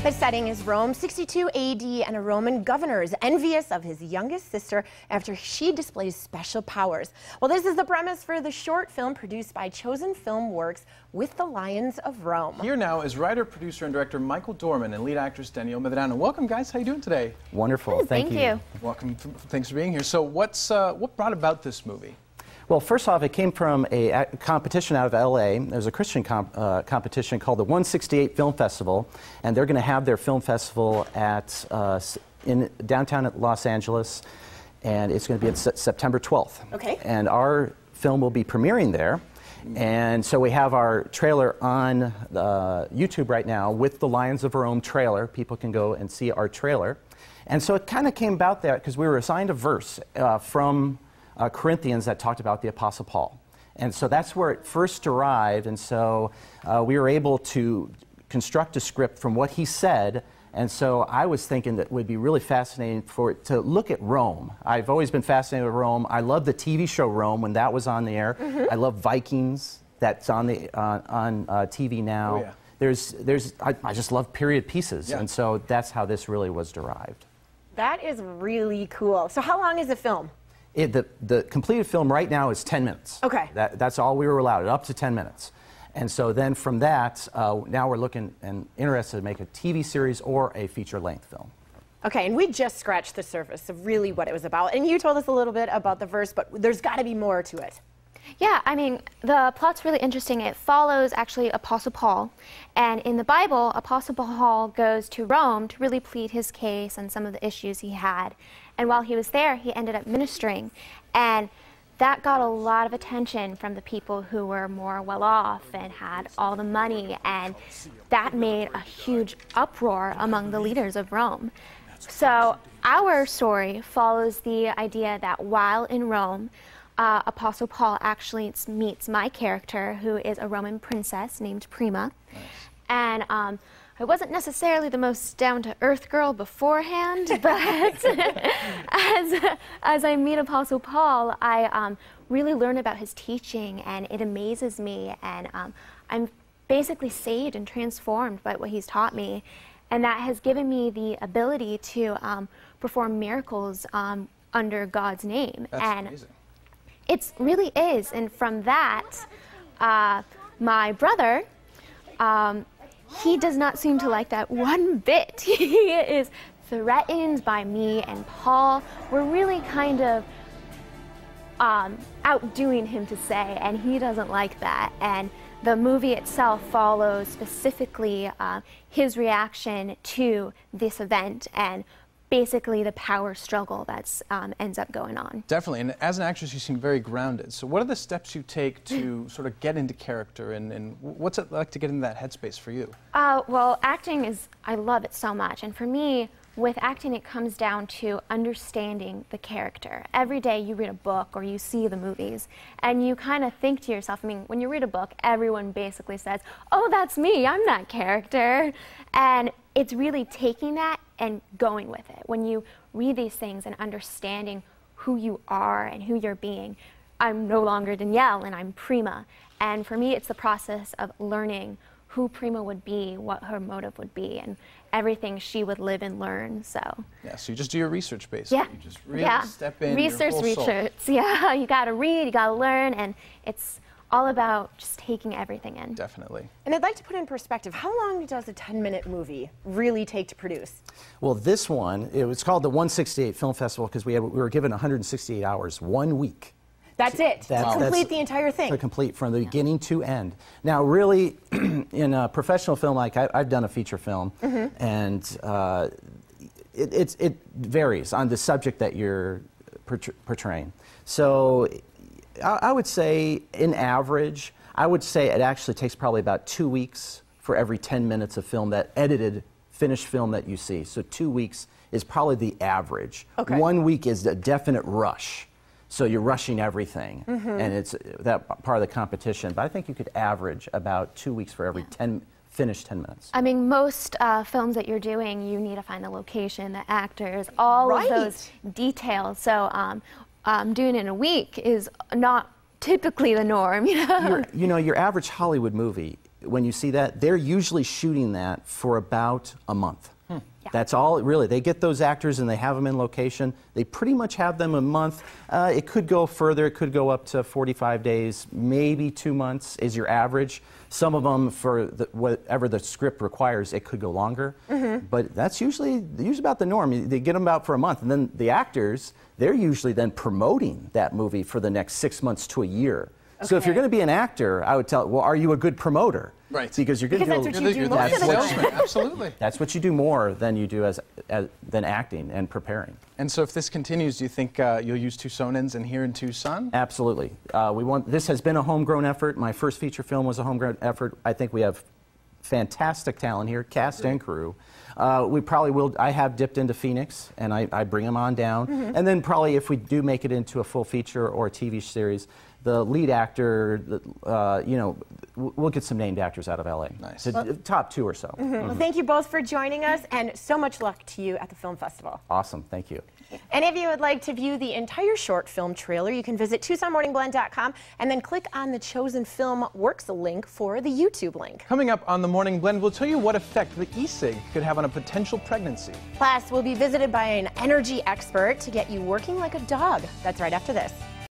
The setting is Rome, 62 AD, and a Roman governor is envious of his youngest sister after she displays special powers. Well, this is the premise for the short film produced by Chosen Film Works with the Lions of Rome. Here now is writer, producer, and director Michael Dorman and lead actress Danielle Medrano. Welcome, guys. How are you doing today? Wonderful. Thank you. Welcome. Thanks for being here. So what brought about this movie? Well, first off, it came from a competition out of LA. There's a Christian competition called the 168 Film Festival, and they're going to have their film festival at in downtown Los Angeles, and it's going to be on September 12th. Okay. And our film will be premiering there. And so we have our trailer on YouTube right now with the Lions of Rome trailer. People can go and see our trailer. And so it kind of came about that because we were assigned a verse from Corinthians that talked about the Apostle Paul. And so that's where it first arrived, and so we were able to construct a script from what he said, and so I was thinking that it would be really fascinating to look at Rome. I've always been fascinated with Rome. I love the TV show Rome when that was on the air. I love Vikings, that's on the on TV now. Oh, yeah. I just love period pieces, and so that's how this really was derived. That is really cool. So how long is the film? The completed film right now is 10 minutes. Okay. That's all we were allowed, up to 10 minutes. And so then from that, now we're looking and interested to make a TV series or a feature-length film. Okay, and we just scratched the surface of really what it was about. And you told us a little bit about the verse, but there's got to be more to it. Yeah, I mean, the plot's really interesting. It follows, actually, Apostle Paul. And in the Bible, Apostle Paul goes to Rome to really plead his case and some of the issues he had. And while he was there, he ended up ministering. And that got a lot of attention from the people who were more well-off and had all the money. And that made a huge uproar among the leaders of Rome. So our story follows the idea that while in Rome, Apostle Paul actually meets my character, who is a Roman princess named Prima. Nice. And I wasn't necessarily the most down-to-earth girl beforehand, but as I meet Apostle Paul, I really learn about his teaching, and it amazes me, and I'm basically saved and transformed by what he's taught me, and that has given me the ability to perform miracles under God's name. That's amazing. It really is, and from that, my brother, he does not seem to like that one bit. He is threatened by me and Paul. We're really kind of outdoing him, to say, and he doesn't like that. And the movie itself follows specifically his reaction to this event and basically the power struggle that ends up going on. Definitely, and as an actress you seem very grounded. So what are the steps you take to sort of get into character, and what's it like to get into that headspace for you? Well, acting is, I love it so much, and for me, with acting it comes down to understanding the character. Every day you read a book or you see the movies, and you kind of think to yourself, I mean, when you read a book, everyone basically says, oh, that's me, I'm that character. And it's really taking that and going with it. When you read these things and understanding who you are and who you're being, I'm no longer Danielle and I'm Prima. And for me, it's the process of learning who Prima would be, what her motive would be, and everything she would live and learn. So yeah, so you just do your research, basically. Yeah. You just really step in research. Yeah, you got to read, you got to learn, and it's all about just taking everything in. Definitely. And I'd like to put in perspective, how long does a 10-minute movie really take to produce? Well, this one, it was called the 168 Film Festival because we were given 168 hours, 1 week. That's it, to complete the entire thing. To complete from the beginning to end. Now, really, in a professional film, like I've done a feature film, and it varies on the subject that you're portraying. So I would say, in average, I would say it actually takes probably about 2 weeks for every 10 minutes of film, that edited, finished film that you see. So 2 weeks is probably the average. Okay. 1 week is a definite rush. So you're rushing everything, and it's that part of the competition. But I think you could average about 2 weeks for every finished 10 minutes. I mean, most films that you're doing, you need to find the location, the actors, all of those details. So doing it in a week is not typically the norm. You know, your average Hollywood movie when you see that, they're usually shooting that for about a month. That's all, really. They get those actors and they have them in location. They pretty much have them a month. It could go further. It could go up to 45 days, maybe 2 months is your average. Some of them, for whatever the script requires, it could go longer. But that's usually about the norm. They get them out for a month. And then the actors, they're usually then promoting that movie for the next 6 months to a year. So if you're going to be an actor, I would tell, well, are you a good promoter? Right. Because you're going to Because that's what you do most of the time. Absolutely. That's what you do more than you do than acting and preparing. And so if this continues, do you think you'll use Tucsonans and here in Tucson? Absolutely. This has been a homegrown effort. My first feature film was a homegrown effort. I think we have fantastic talent here, cast and crew. We probably will. I have dipped into Phoenix, and I bring them on down. And then probably if we do make it into a full feature or a TV series, the lead actor, we'll get some named actors out of LA. Nice. So, top 2 or so. Well, thank you both for joining us, and so much luck to you at the film festival. Awesome. Thank you. And if you would like to view the entire short film trailer, you can visit TucsonMorningBlend.com and then click on the Chosen Film Works link for the YouTube link. Coming up on The Morning Blend, we'll tell you what effect the e-cig could have on a potential pregnancy. Plus, we'll be visited by an energy expert to get you working like a dog. That's right after this.